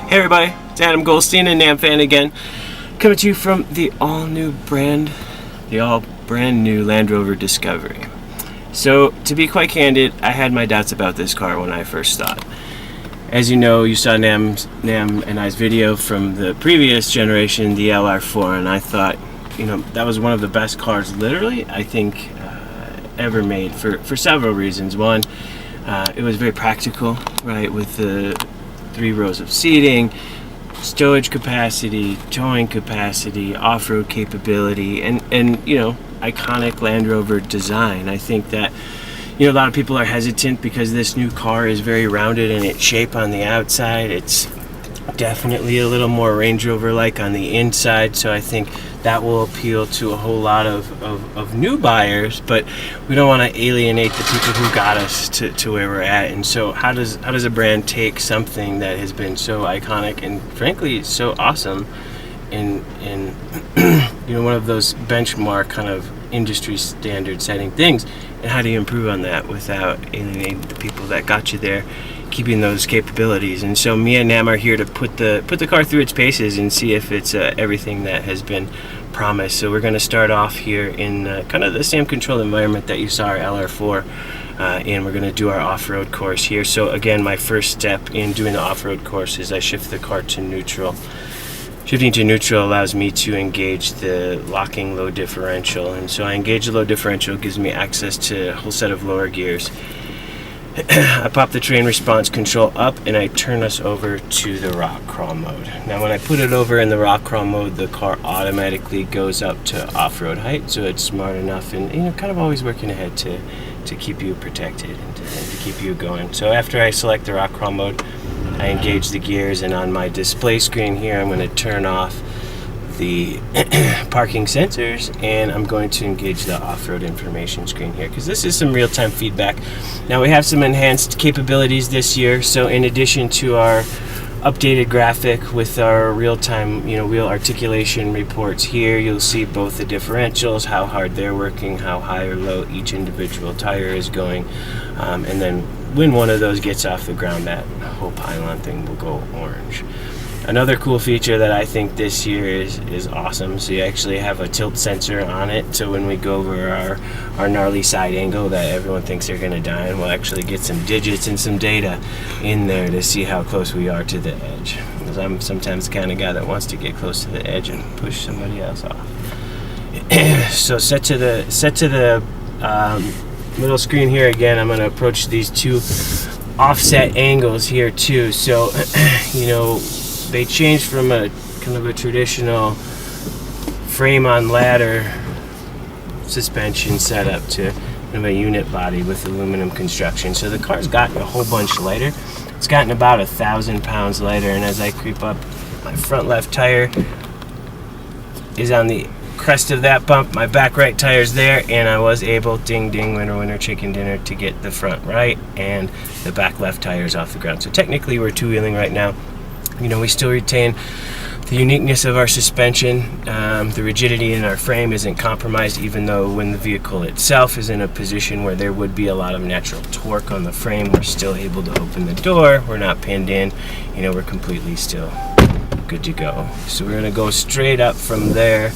Hey everybody, it's Adam Goldstein and Nam Fan again, coming to you from the all brand new Land Rover Discovery. So, to be quite candid, I had my doubts about this car when I first saw it. As you know, you saw Nam and I's video from the previous generation, the LR4, and I thought, that was one of the best cars, literally, I think, ever made for several reasons. One, it was very practical, right, with the 3 rows of seating, stowage capacity, towing capacity, off-road capability, and iconic Land Rover design. I think that a lot of people are hesitant because this new car is very rounded in its shape on the outside. It's definitely a little more Range Rover-like on the inside, so I think that will appeal to a whole lot of new buyers, but we don't want to alienate the people who got us to where we're at. And so how does a brand take something that has been so iconic and frankly so awesome in one of those benchmark kind of industry standard setting things, and how do you improve on that without alienating the people that got you there, keeping those capabilities? And so me and Nam are here to put the car through its paces and see if it's everything that has been promised. So we're going to start off here in kind of the same controlled environment that you saw our LR4 and we're going to do our off-road course here. So again, my first step in doing the off-road course is I shift the car to neutral. Shifting to neutral allows me to engage the locking low differential, and so I engage the low differential, gives me access to a whole set of lower gears. I pop the train response control up and I turn us over to the rock crawl mode. Now when I put it over in the rock crawl mode, the car automatically goes up to off-road height, so it's smart enough and kind of always working ahead to keep you protected and to keep you going. So after I select the rock crawl mode, I engage the gears, and on my display screen here I'm going to turn off the parking sensors, and I'm going to engage the off-road information screen here because this is some real-time feedback. Now we have some enhanced capabilities this year, so in addition to our updated graphic with our real-time wheel articulation reports here, you'll see both the differentials, how hard they're working, how high or low each individual tire is going, and then when one of those gets off the ground, that whole pylon thing will go orange. Another cool feature that I think this year is awesome, so you actually have a tilt sensor on it, so when we go over our gnarly side angle that everyone thinks they're going to die in, we'll actually get some digits and some data in there to see how close we are to the edge. Because I'm sometimes the kind of guy that wants to get close to the edge and push somebody else off. So set to the middle screen here again. I'm going to approach these 2 offset angles here too, so they changed from a kind of a traditional frame on ladder suspension setup to kind of a unit body with aluminum construction. So the car's gotten a whole bunch lighter. It's gotten about 1,000 pounds lighter, and as I creep up, my front left tire is on the crest of that bump, my back right tire's there, and I was able, ding ding, winner winner chicken dinner, to get the front right and the back left tires off the ground. So technically we're two-wheeling right now. We still retain the uniqueness of our suspension. The rigidity in our frame isn't compromised, even though when the vehicle itself is in a position where there would be a lot of natural torque on the frame, we're still able to open the door. We're not pinned in. We're completely still good to go. So we're going to go straight up from there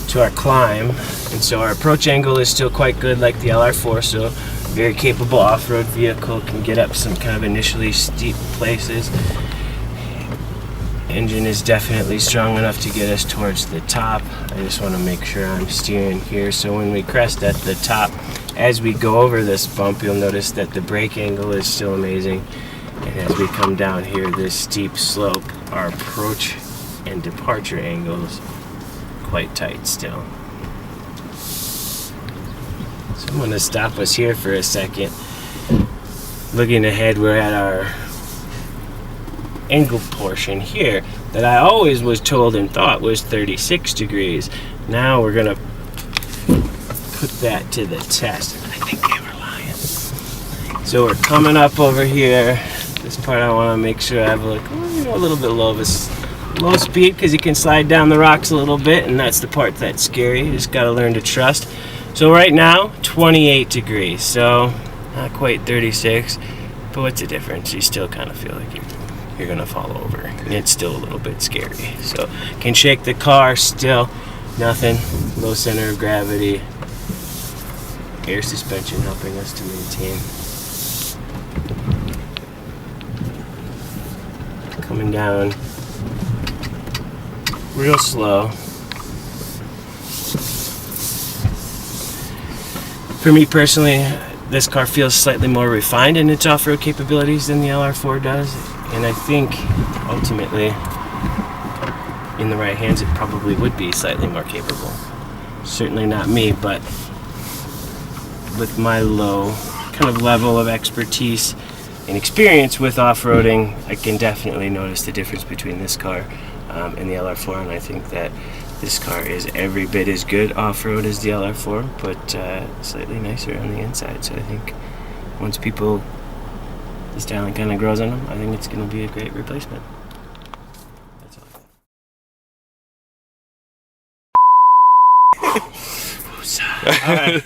to our climb, and so our approach angle is still quite good like the LR4, so very capable off-road vehicle, can get up some kind of initially steep places. Engine is definitely strong enough to get us towards the top. I just want to make sure I'm steering here, so when we crest at the top, as we go over this bump, you'll notice that the brake angle is still amazing, and as we come down here this steep slope, our approach and departure angles quite tight still. So I'm going to stop us here for a second. Looking ahead, we're at our angle portion here that I always was told and thought was 36 degrees. Now we're going to put that to the test. I think they were lying. So we're coming up over here. This part I want to make sure I have a little bit low speed, because you can slide down the rocks a little bit, and that's the part that's scary. You just got to learn to trust. So right now 28 degrees, so not quite 36, but what's the difference? You still kind of feel like you're gonna fall over. And it's still a little bit scary. So can shake the car still, nothing. Low center of gravity. Air suspension helping us to maintain. Coming down real slow. For me personally, this car feels slightly more refined in its off-road capabilities than the LR4 does, and I think ultimately in the right hands it probably would be slightly more capable. Certainly not me, but with my low kind of level of expertise and experience with off-roading, I can definitely notice the difference between this car and the LR4, and I think that this car is every bit as good off-road as the LR4, but slightly nicer on the inside. So I think once the styling kind of grows on them, I think it's going to be a great replacement. That's all. All right.